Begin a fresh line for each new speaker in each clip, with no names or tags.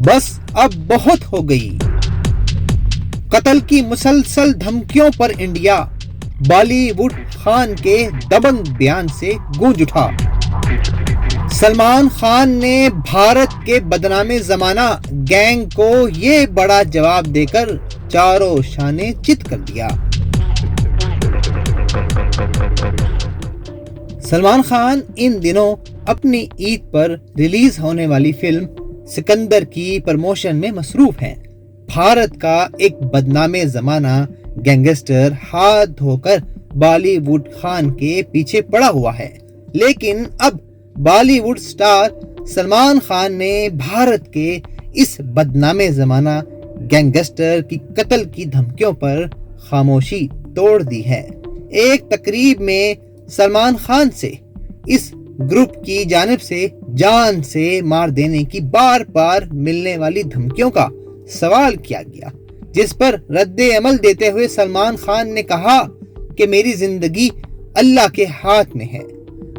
بس اب بہت ہو گئی۔ قتل کی مسلسل دھمکیوں پر انڈیا بالی ووڈ خان کے دبنگ بیان سے گونج اٹھا۔ سلمان خان نے بھارت کے بدنام زمانہ گینگ کو یہ بڑا جواب دے کر چاروں شانے چت کر دیا۔ سلمان خان ان دنوں اپنی عید پر ریلیز ہونے والی فلم سکندر کی پروموشن میں مصروف ہیں۔ بھارت کا ایک بدنام زمانہ گینگسٹر ہاتھ دھو کر بالی ووڈ خان کے پیچھے پڑا ہوا ہے، لیکن اب بالی ووڈ سٹار سلمان خان نے بھارت کے اس بدنام زمانہ گینگسٹر کی قتل کی دھمکیوں پر خاموشی توڑ دی ہے۔ ایک تقریب میں سلمان خان سے اس گروپ کی جانب سے جان سے مار دینے کی بار بار ملنے والی دھمکیوں کا سوال کیا گیا، جس پر رد عمل دیتے ہوئے سلمان خان نے کہا کہ میری زندگی اللہ کے ہاتھ میں ہے۔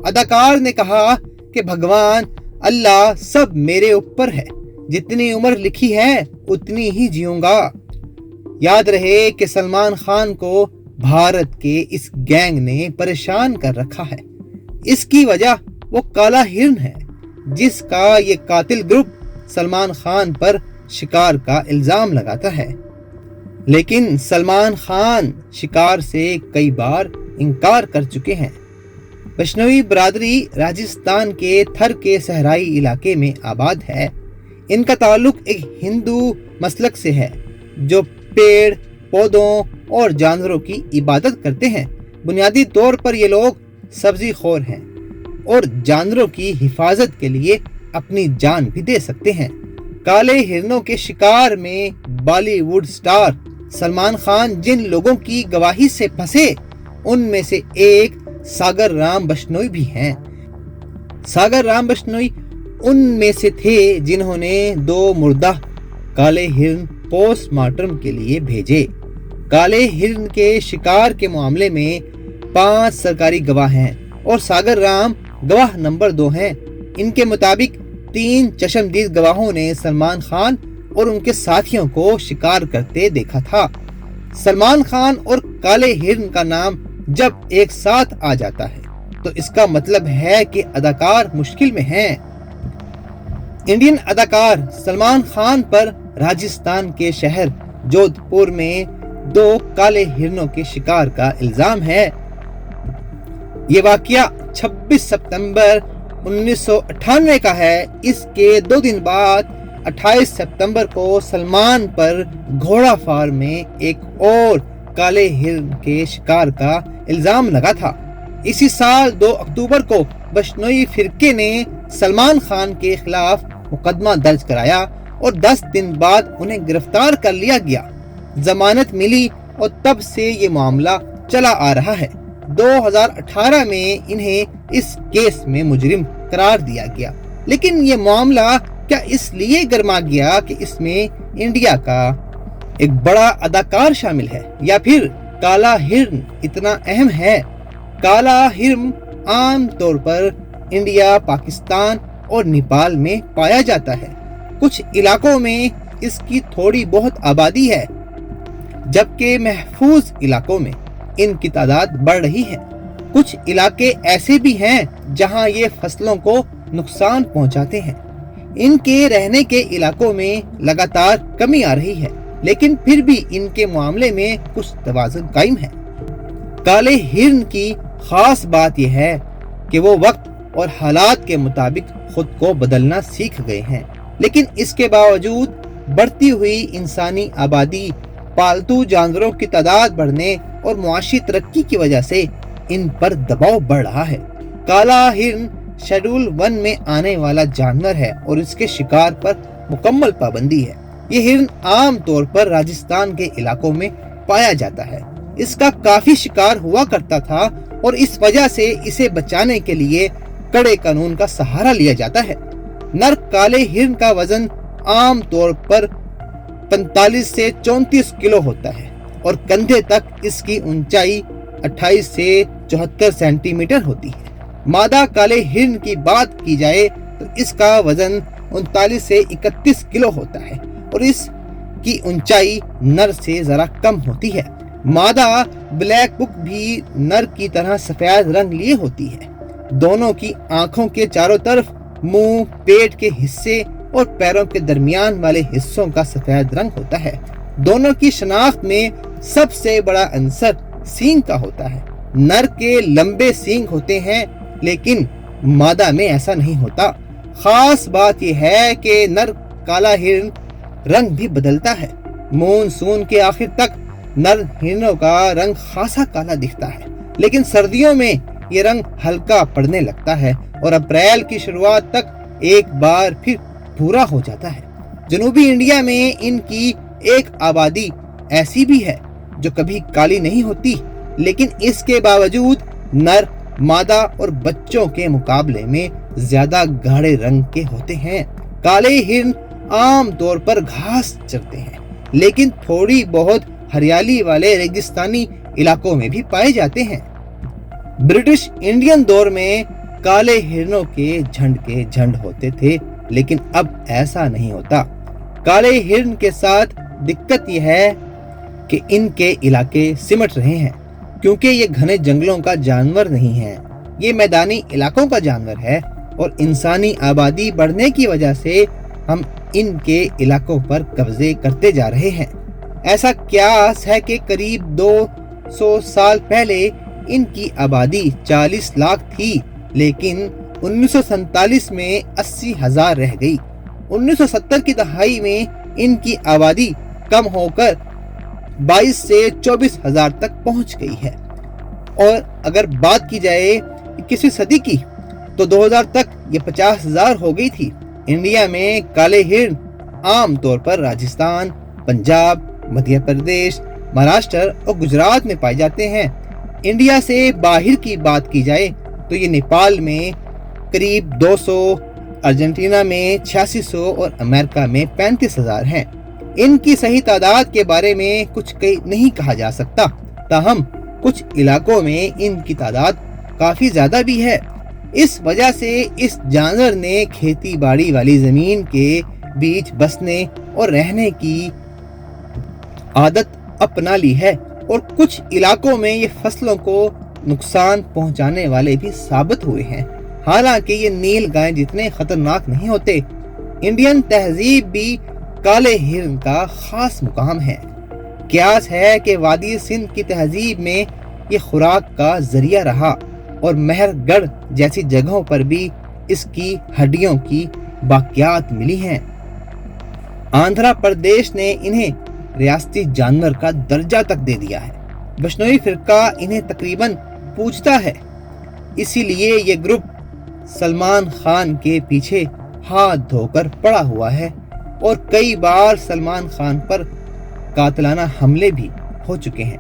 اداکار نے کہا کہ بھگوان اللہ سب میرے اوپر ہے، جتنی عمر لکھی ہے اتنی ہی جیوں گا۔ یاد رہے کہ سلمان خان کو بھارت کے اس گینگ نے پریشان کر رکھا ہے۔ اس کی وجہ وہ کالا ہرن ہے، جس کا یہ قاتل گروپ سلمان خان پر شکار کا الزام لگاتا ہے، لیکن سلمان خان شکار سے کئی بار انکار کر چکے ہیں۔ بشنوئی برادری راجستھان کے تھر کے صحرائی علاقے میں آباد ہے۔ ان کا تعلق ایک ہندو مسلک سے ہے جو پیڑ پودوں اور جانوروں کی عبادت کرتے ہیں۔ بنیادی طور پر یہ لوگ سبزی خور ہیں اور جانوروں کی حفاظت کے لیے اپنی جان بھی دے سکتے ہیں۔ کالے ہرنوں کے شکار میں بالی ووڈ سٹار سلمان خان جن لوگوں کی گواہی سے پھنسے ان میں سے ایک ساگر رام بشنوئی بھی ہیں۔ ساگر رام بشنوئی ان میں سے تھے جنہوں نے 2 مردہ کالے ہرن پوسٹ مارٹم کے لیے بھیجے۔ کالے ہرن کے شکار کے معاملے میں 5 سرکاری گواہ ہیں اور ساگر رام گواہ نمبر 2 ہیں۔ ان کے مطابق 3 چشمدید گواہوں نے سلمان خان اور ان کے ساتھیوں کو شکار کرتے دیکھا تھا۔ سلمان خان اور کالے ہرن کا نام جب ایک ساتھ آ جاتا ہے تو اس کا مطلب ہے کہ اداکار مشکل میں ہیں۔ انڈین اداکار سلمان خان پر راجستھان کے شہر جودھ پور میں 2 کالے ہرنوں کے شکار کا الزام ہے۔ یہ واقعہ 26 ستمبر 1998 کا ہے۔ اس کے 2 دن بعد 28 ستمبر کو سلمان پر گھوڑا فارم میں ایک اور کالے ہرن کے شکار کا الزام لگا تھا۔ اسی سال 2 اکتوبر کو بشنوئی فرقے نے سلمان خان کے خلاف مقدمہ درج کرایا اور 10 دن بعد انہیں گرفتار کر لیا گیا۔ ضمانت ملی اور تب سے یہ معاملہ چلا آ رہا ہے۔ 2018 میں انہیں اس کیس میں مجرم قرار دیا گیا، لیکن یہ معاملہ کیا اس لیے گرما گیا کہ اس میں انڈیا کا ایک بڑا اداکار شامل ہے، یا پھر کالا ہرن اتنا اہم ہے؟ کالا ہرن عام طور پر انڈیا، پاکستان اور نیپال میں پایا جاتا ہے۔ کچھ علاقوں میں اس کی تھوڑی بہت آبادی ہے، جبکہ محفوظ علاقوں میں ان کی تعداد بڑھ رہی ہے۔ کچھ علاقے ایسے بھی ہیں جہاں یہ فصلوں کو نقصان پہنچاتے ہیں۔ ان کے رہنے کے علاقوں میں لگاتار کمی آ رہی ہے، لیکن پھر بھی ان کے معاملے میں کچھ توازن قائم ہے۔ کالے ہرن کی خاص بات یہ ہے کہ وہ وقت اور حالات کے مطابق خود کو بدلنا سیکھ گئے ہیں، لیکن اس کے باوجود بڑھتی ہوئی انسانی آبادی، پالتو جانوروں کی تعداد بڑھنے اور معاشی ترقی کی وجہ سے ان پر دباؤ بڑھ رہا ہے۔ کالا ہرن شیڈول 1 میں آنے والا جانور ہے اور اس کے شکار پر مکمل پابندی ہے۔ یہ ہرن عام طور پر راجستھان کے علاقوں میں پایا جاتا ہے۔ اس کا کافی شکار ہوا کرتا تھا اور اس وجہ سے اسے بچانے کے لیے کڑے قانون کا سہارا لیا جاتا ہے۔ نر کالے ہرن کا وزن عام طور پر 45 سے 34 کلو ہوتا ہے اور کندھے تک اس کی اونچائی 28 سے 74 سینٹی میٹر ہوتی ہے۔ مادہ کالے ہرن کی بات کی جائے تو اس کا وزن 39 سے 31 کلو ہوتا ہے اور اس کی اونچائی نر سے ذرا کم ہوتی ہے۔ مادہ بلیک بک بھی نر کی طرح سفید رنگ لیے ہوتی ہے۔ دونوں کی آنکھوں کے چاروں طرف، منہ، پیٹ کے حصے اور پیروں کے درمیان والے حصوں کا سفید رنگ ہوتا ہے۔ دونوں کی شناخت میں سب سے بڑا عنصر سینگ کا ہوتا ہے۔ نر کے لمبے سینگ ہوتے ہیں لیکن مادہ میں ایسا نہیں ہوتا۔ خاص بات یہ ہے کہ نر کالا ہرن رنگ بھی بدلتا ہے۔ مونسون کے آخر تک نر ہرنوں کا رنگ خاصا کالا دکھتا ہے، لیکن سردیوں میں یہ رنگ ہلکا پڑنے لگتا ہے اور اپریل کی شروعات تک ایک بار پھر بھورا ہو جاتا ہے۔ جنوبی انڈیا میں ان کی ایک آبادی ایسی بھی ہے جو کبھی کالی نہیں ہوتی، لیکن اس کے باوجود نر مادہ اور بچوں کے مقابلے میں زیادہ گاڑھے رنگ کے ہوتے ہیں۔ کالے ہرن عام طور پر گھاس چرتے ہیں، لیکن تھوڑی بہت ہریالی والے ریگستانی علاقوں میں بھی پائے جاتے ہیں۔ برٹش انڈین دور میں کالے ہرنوں کے جھنڈ ہوتے تھے، لیکن اب ایسا نہیں ہوتا۔ کالے ہرن کے ساتھ دقت یہ ہے کہ ان کے علاقے سمٹ رہے ہیں، کیونکہ یہ گھنے جنگلوں کا جانور نہیں ہے، یہ میدانی علاقوں کا جانور ہے، اور انسانی آبادی بڑھنے کی وجہ سے ہم ان کے علاقوں پر قبضے کرتے جا رہے ہیں۔ ایسا قیاس ہے کہ قریب 200 سال پہلے ان کی آبادی 40 لاکھ تھی، لیکن 1947 میں 80,000 رہ گئی۔ 1970 کی دہائی میں ان کی آبادی کم ہو کر 22 سے 24,000 تک پہنچ گئی ہے، اور اگر بات کی جائے 21ویں صدی کی تو 2000 تک یہ 50,000 ہو گئی تھی۔ انڈیا میں کالے ہرن عام طور پر راجستھان، پنجاب، مدھیہ پردیش، مہاراشٹر اور گجرات میں پائے جاتے ہیں۔ انڈیا سے باہر کی بات کی جائے تو یہ نیپال میں قریب 200، ارجنٹینا میں 8600 اور امریکہ میں 35,000 ہیں۔ ان کی صحیح تعداد کے بارے میں کچھ نہیں کہا جا سکتا، تاہم کچھ علاقوں میں ان کی تعداد کافی زیادہ بھی ہے۔ اس وجہ سے اس جانور نے کھیتی باڑی والی زمین کے بیچ بسنے اور رہنے کی عادت اپنا لی ہے، اور کچھ علاقوں میں یہ فصلوں کو نقصان پہنچانے والے بھی ثابت ہوئے ہیں، حالانکہ یہ نیل گائے جتنے خطرناک نہیں ہوتے۔ انڈین تہذیب بھی کالے ہرن کا خاص مقام ہے۔ قیاس ہے کہ وادی سندھ کی تہذیب میں یہ خوراک کا ذریعہ رہا، اور مہر گڑھ جیسی جگہوں پر بھی اس کی ہڈیوں کی باقیات ملی ہیں۔ آندھرا پردیش نے انہیں ریاستی جانور کا درجہ تک دے دیا ہے۔ بشنوئی فرقہ انہیں تقریباً پوجتا ہے، اسی لیے یہ گروپ سلمان خان کے پیچھے ہاتھ دھو کر پڑا ہوا ہے، اور کئی بار سلمان خان پر قاتلانہ حملے بھی ہو چکے ہیں۔